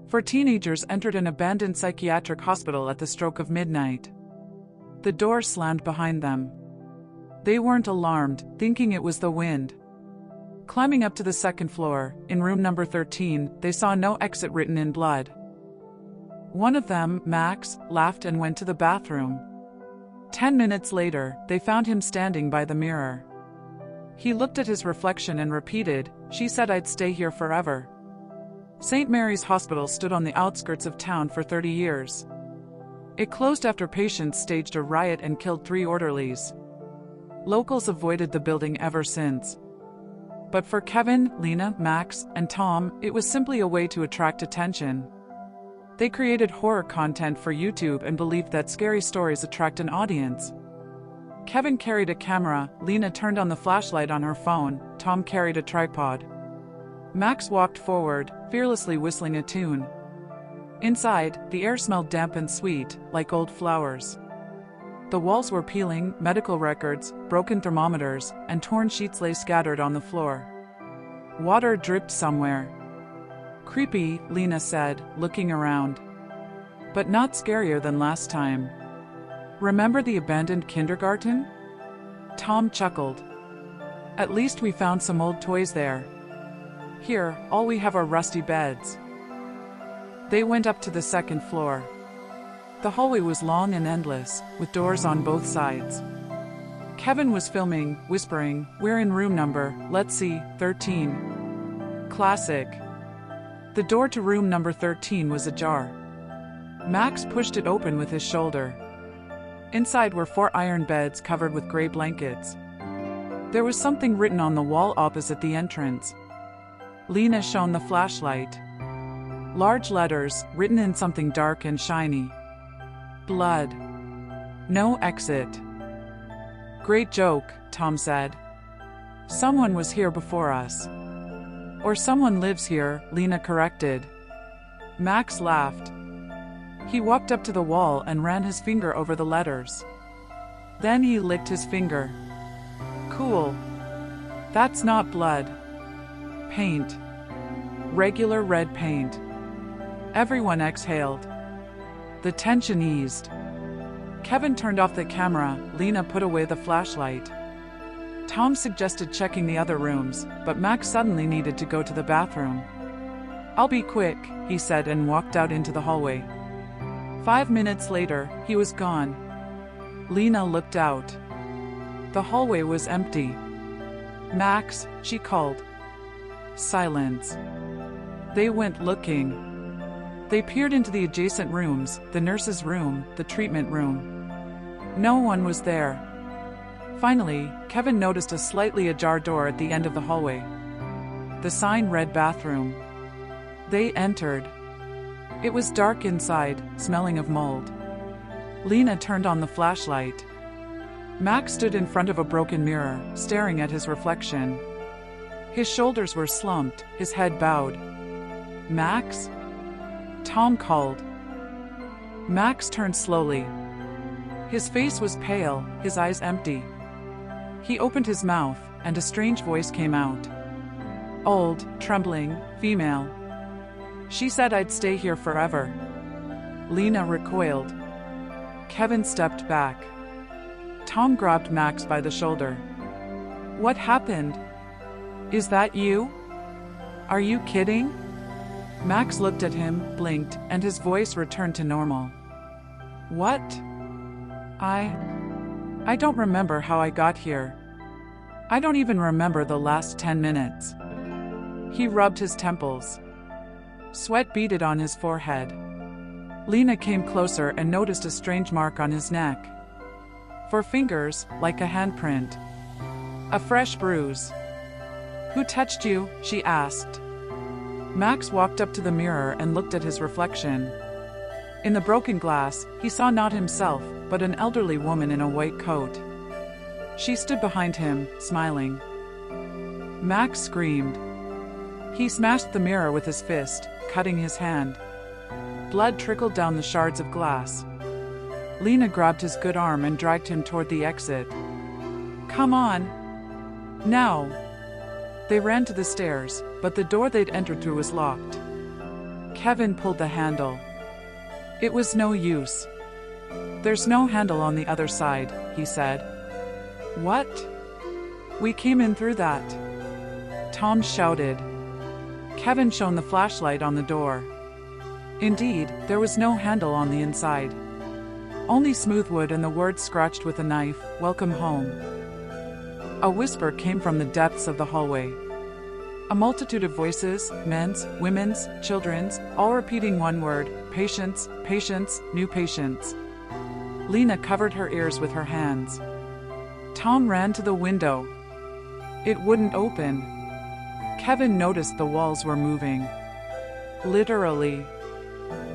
Four teenagers entered an abandoned psychiatric hospital at the stroke of midnight. The door slammed behind them. They weren't alarmed, thinking it was the wind. Climbing up to the second floor, in room number 13, they saw no exit written in blood. One of them, Max, laughed and went to the bathroom. 10 minutes later, they found him standing by the mirror. He looked at his reflection and repeated, "She said I'd stay here forever." St. Mary's Hospital stood on the outskirts of town for 30 years. It closed after patients staged a riot and killed 3 orderlies. Locals avoided the building ever since. But for Kevin, Lena, Max, and Tom, it was simply a way to attract attention. They created horror content for YouTube and believed that scary stories attract an audience. Kevin carried a camera, Lena turned on the flashlight on her phone, Tom carried a tripod. Max walked forward, fearlessly whistling a tune. Inside, the air smelled damp and sweet, like old flowers. The walls were peeling, medical records, broken thermometers, and torn sheets lay scattered on the floor. Water dripped somewhere. "Creepy," Lena said, looking around. "But not scarier than last time. Remember the abandoned kindergarten?" Tom chuckled. "At least we found some old toys there. Here, all we have are rusty beds." They went up to the second floor. The hallway was long and endless, with doors on both sides. Kevin was filming, whispering, "We're in room number, let's see, 13. Classic. The door to room number 13 was ajar. Max pushed it open with his shoulder. Inside were 4 iron beds covered with gray blankets. There was something written on the wall opposite the entrance. Lena shone the flashlight. Large letters, written in something dark and shiny. "Blood. No exit." "Great joke," Tom said. "Someone was here before us." "Or someone lives here," Lena corrected. Max laughed. He walked up to the wall and ran his finger over the letters. Then he licked his finger. "Cool. That's not blood. Paint. Regular red paint." Everyone exhaled. The tension eased. Kevin turned off the camera, Lena put away the flashlight. Tom suggested checking the other rooms, but Max suddenly needed to go to the bathroom. "I'll be quick," he said and walked out into the hallway. 5 minutes later, he was gone. Lena looked out. The hallway was empty. "Max," she called. Silence. They went looking. They peered into the adjacent rooms, the nurse's room, the treatment room. No one was there. Finally, Kevin noticed a slightly ajar door at the end of the hallway. The sign read bathroom. They entered. It was dark inside, smelling of mold. Lena turned on the flashlight. Max stood in front of a broken mirror, staring at his reflection. His shoulders were slumped, his head bowed. "Max?" Tom called. Max turned slowly. His face was pale, his eyes empty. He opened his mouth, and a strange voice came out. Old, trembling, female. "She said I'd stay here forever." Lena recoiled. Kevin stepped back. Tom grabbed Max by the shoulder. "What happened? Is that you? Are you kidding?" Max looked at him, blinked, and his voice returned to normal. "What? I don't remember how I got here. I don't even remember the last 10 minutes." He rubbed his temples. Sweat beaded on his forehead. Lena came closer and noticed a strange mark on his neck. 4 fingers, like a handprint. A fresh bruise. "Who touched you?" she asked. Max walked up to the mirror and looked at his reflection. In the broken glass, he saw not himself, but an elderly woman in a white coat. She stood behind him, smiling. Max screamed. He smashed the mirror with his fist, cutting his hand. Blood trickled down the shards of glass. Lena grabbed his good arm and dragged him toward the exit. "Come on. Now." They ran to the stairs, but the door they'd entered through was locked. Kevin pulled the handle. It was no use. There's no handle on the other side, he said. What? We came in through that. Tom shouted. Kevin shone the flashlight on the door. Indeed, there was no handle on the inside. Only smooth wood and the words scratched with a knife, "Welcome home." A whisper came from the depths of the hallway. A multitude of voices, men's, women's, children's, all repeating one word, patience, patience, new patients. Lena covered her ears with her hands. Tom ran to the window. It wouldn't open. Kevin noticed the walls were moving. Literally.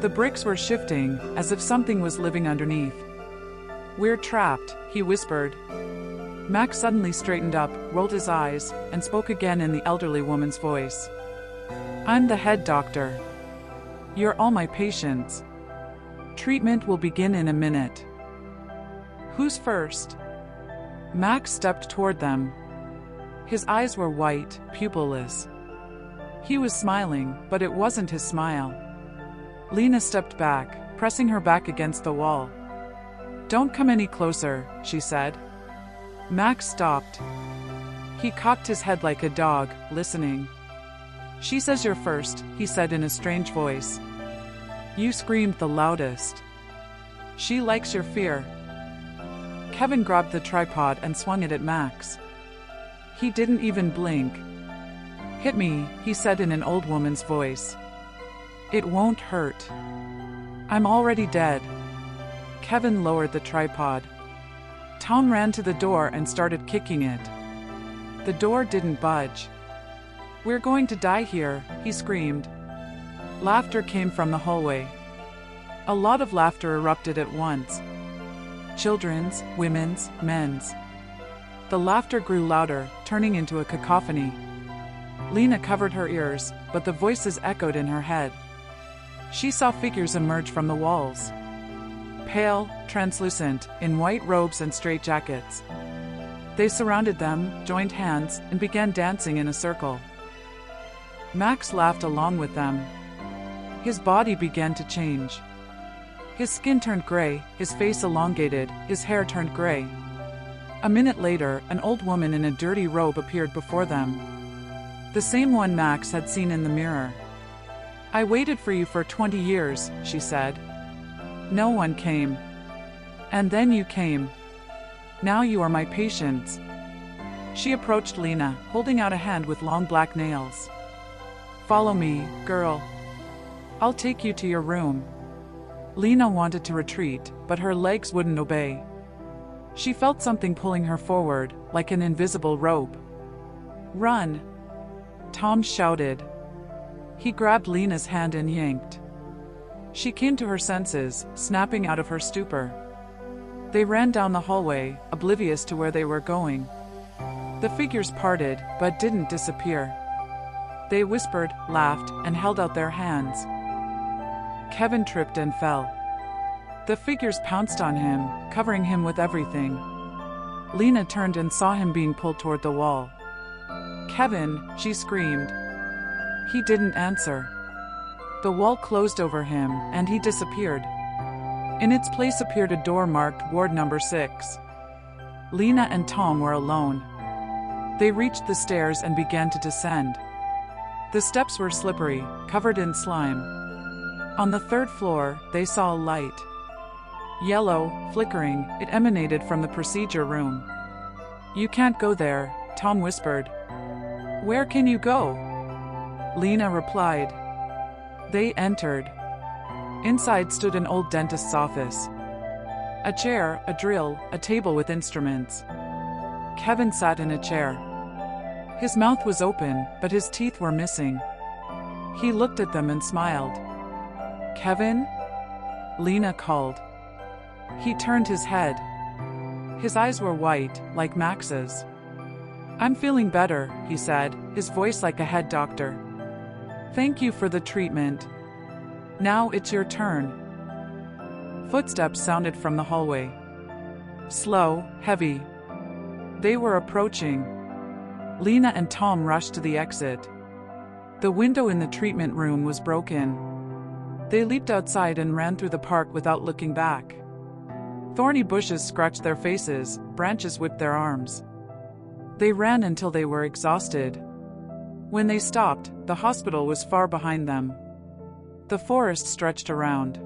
The bricks were shifting, as if something was living underneath. "We're trapped," he whispered. Max suddenly straightened up, rolled his eyes, and spoke again in the elderly woman's voice. "I'm the head doctor. You're all my patients. Treatment will begin in a minute." "Who's first?" Max stepped toward them. His eyes were white, pupilless. He was smiling, but it wasn't his smile. Lena stepped back, pressing her back against the wall. "Don't come any closer," she said. Max stopped. He cocked his head like a dog, listening. "She says you're first," he said in a strange voice. You screamed the loudest. "She likes your fear." Kevin grabbed the tripod and swung it at Max. He didn't even blink. "Hit me," he said in an old woman's voice. "It won't hurt. I'm already dead." Kevin lowered the tripod. Tom ran to the door and started kicking it. The door didn't budge. "We're going to die here," he screamed. Laughter came from the hallway. A lot of laughter erupted at once. Children's, women's, men's. The laughter grew louder, turning into a cacophony. Lena covered her ears, but the voices echoed in her head. She saw figures emerge from the walls. Pale, translucent, in white robes and straitjackets. They surrounded them, joined hands, and began dancing in a circle. Max laughed along with them. His body began to change. His skin turned gray, his face elongated, his hair turned gray. A minute later, an old woman in a dirty robe appeared before them. The same one Max had seen in the mirror. "I waited for you for 20 years, she said. "No one came. And then you came. Now you are my patients." She approached Lena, holding out a hand with long black nails. "Follow me, girl. I'll take you to your room." Lena wanted to retreat, but her legs wouldn't obey. She felt something pulling her forward, like an invisible rope. "Run!" Tom shouted. He grabbed Lena's hand and yanked. She came to her senses, snapping out of her stupor. They ran down the hallway, oblivious to where they were going. The figures parted, but didn't disappear. They whispered, laughed, and held out their hands. Kevin tripped and fell. The figures pounced on him, covering him with everything. Lena turned and saw him being pulled toward the wall. "Kevin," she screamed. He didn't answer. The wall closed over him, and he disappeared. In its place appeared a door marked Ward Number 6. Lena and Tom were alone. They reached the stairs and began to descend. The steps were slippery, covered in slime. On the third floor, they saw a light. Yellow, flickering, it emanated from the procedure room. "You can't go there," Tom whispered. "Where can you go?" Lena replied. They entered. Inside stood an old dentist's office. A chair, a drill, a table with instruments. Kevin sat in a chair. His mouth was open, but his teeth were missing. He looked at them and smiled. "Kevin?" Lena called. He turned his head. His eyes were white, like Max's. "I'm feeling better," he said, his voice like a head doctor. "Thank you for the treatment. Now it's your turn." Footsteps sounded from the hallway. Slow, heavy. They were approaching. Lena and Tom rushed to the exit. The window in the treatment room was broken. They leaped outside and ran through the park without looking back. Thorny bushes scratched their faces, branches whipped their arms. They ran until they were exhausted. When they stopped, the hospital was far behind them. The forest stretched around.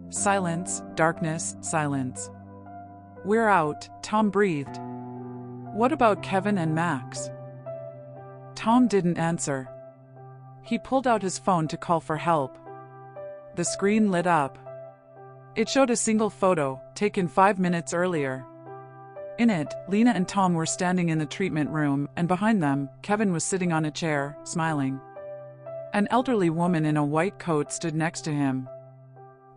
Silence, darkness, silence. "We're out," Tom breathed. "What about Kevin and Max?" Tom didn't answer. He pulled out his phone to call for help. The screen lit up. It showed a single photo, taken 5 minutes earlier. In it, Lena and Tom were standing in the treatment room, and behind them, Kevin was sitting on a chair, smiling. An elderly woman in a white coat stood next to him.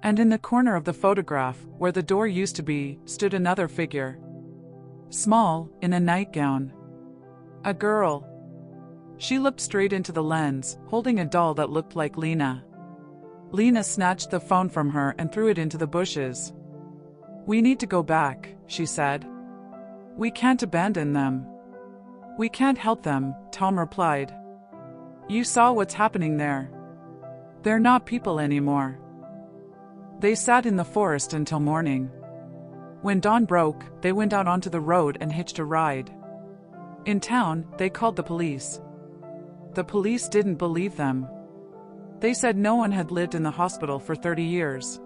And in the corner of the photograph, where the door used to be, stood another figure. Small, in a nightgown. A girl. She looked straight into the lens, holding a doll that looked like Lena. Lena snatched the phone from her and threw it into the bushes. "We need to go back," she said. "We can't abandon them." "We can't help them," Tom replied. "You saw what's happening there. They're not people anymore." They sat in the forest until morning. When dawn broke, they went out onto the road and hitched a ride. In town, they called the police. The police didn't believe them. They said no one had lived in the hospital for 30 years.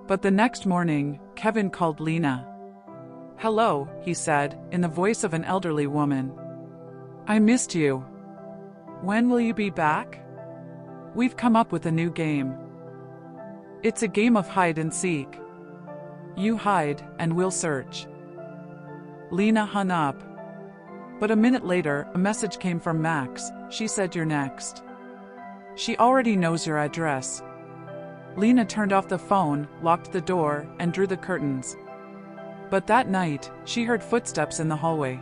But the next morning, Kevin called Lena. "Hello," he said, in the voice of an elderly woman. "I missed you. When will you be back? We've come up with a new game. It's a game of hide and seek. You hide, and we'll search." Lena hung up. But a minute later, a message came from Max. She said, "You're next." She already knows your address. Lena turned off the phone, locked the door, and drew the curtains. But that night, she heard footsteps in the hallway.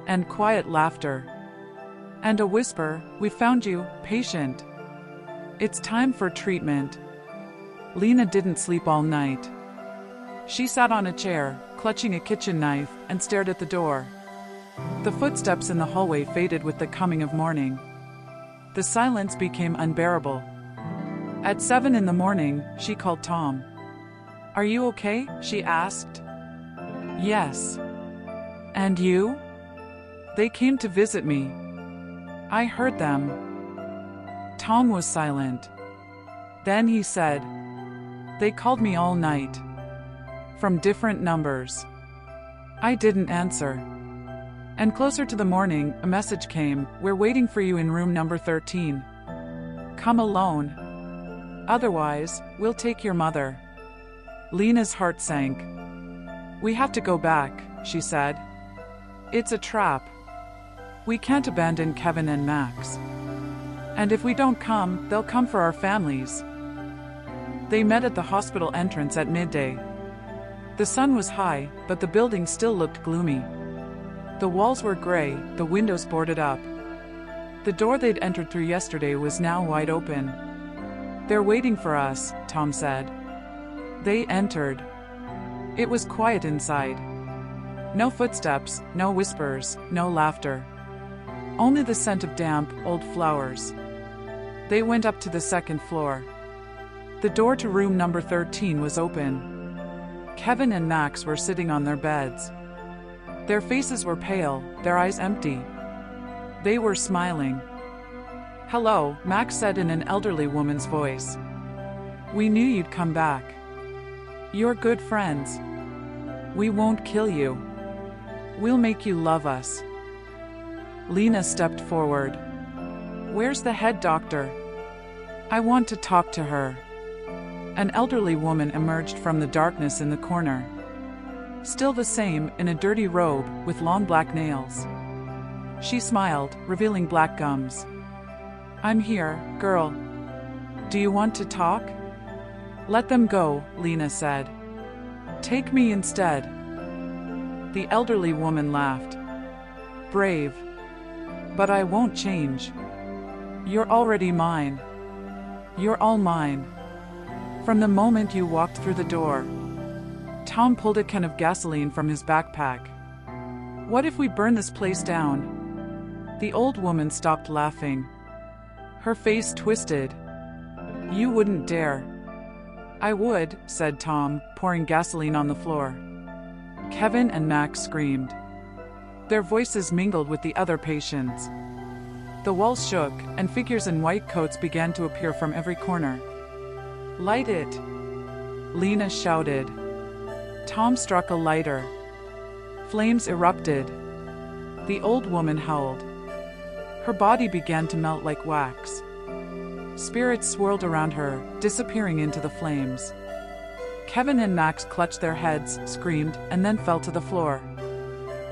And quiet laughter. And a whisper, "We found you, patient. It's time for treatment." Lena didn't sleep all night. She sat on a chair, clutching a kitchen knife, and stared at the door. The footsteps in the hallway faded with the coming of morning. The silence became unbearable. At 7 in the morning, she called Tom. "Are you okay?" she asked. "Yes. And you?" "They came to visit me. I heard them." Tom was silent. Then he said, "They called me all night. From different numbers." I didn't answer. And closer to the morning, a message came, "We're waiting for you in room number 13. Come alone. Otherwise, we'll take your mother." Lena's heart sank. "We have to go back," she said. "It's a trap. We can't abandon Kevin and Max. And if we don't come, they'll come for our families." They met at the hospital entrance at midday. The sun was high, but the building still looked gloomy. The walls were gray, the windows boarded up. The door they'd entered through yesterday was now wide open. "They're waiting for us," Tom said. They entered. It was quiet inside. No footsteps, no whispers, no laughter. Only the scent of damp, old flowers. They went up to the second floor. The door to room number 13 was open. Kevin and Max were sitting on their beds. Their faces were pale, their eyes empty. They were smiling. "Hello," Max said in an elderly woman's voice. "We knew you'd come back. You're good friends. We won't kill you. We'll make you love us." Lena stepped forward. "Where's the head doctor? I want to talk to her." An elderly woman emerged from the darkness in the corner. Still the same, in a dirty robe, with long black nails. She smiled, revealing black gums. "I'm here, girl. Do you want to talk?" "Let them go," Lena said. "Take me instead." The elderly woman laughed. "Brave. But I won't change. You're already mine. You're all mine. From the moment you walked through the door." Tom pulled a can of gasoline from his backpack. "What if we burn this place down?" The old woman stopped laughing. Her face twisted. You wouldn't dare. I would, said Tom, pouring gasoline on the floor. Kevin and Max screamed. Their voices mingled with the other patients. The walls shook, and figures in white coats began to appear from every corner. Light it! Lena shouted. Tom struck a lighter. Flames erupted. The old woman howled. Her body began to melt like wax. Spirits swirled around her, disappearing into the flames. Kevin and Max clutched their heads, screamed, and then fell to the floor.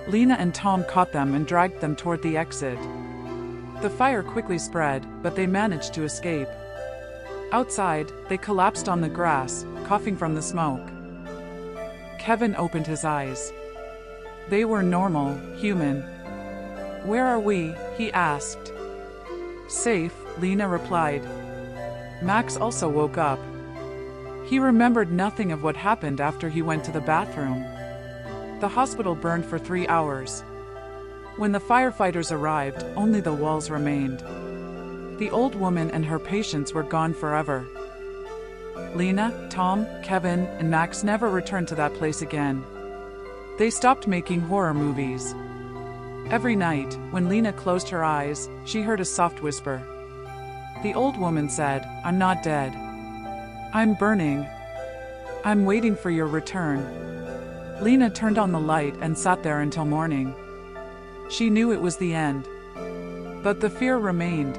Lena and Tom caught them and dragged them toward the exit. The fire quickly spread, but they managed to escape. Outside, they collapsed on the grass, coughing from the smoke. Kevin opened his eyes. They were normal, human. Where are we? He asked. Safe, Lena replied. Max also woke up. He remembered nothing of what happened after he went to the bathroom. The hospital burned for 3 hours. When the firefighters arrived, only the walls remained. The old woman and her patients were gone forever. Lena, Tom, Kevin, and Max never returned to that place again. They stopped making horror movies. Every night, when Lena closed her eyes, she heard a soft whisper. The old woman said, I'm not dead. I'm burning. I'm waiting for your return. Lena turned on the light and sat there until morning. She knew it was the end. But the fear remained.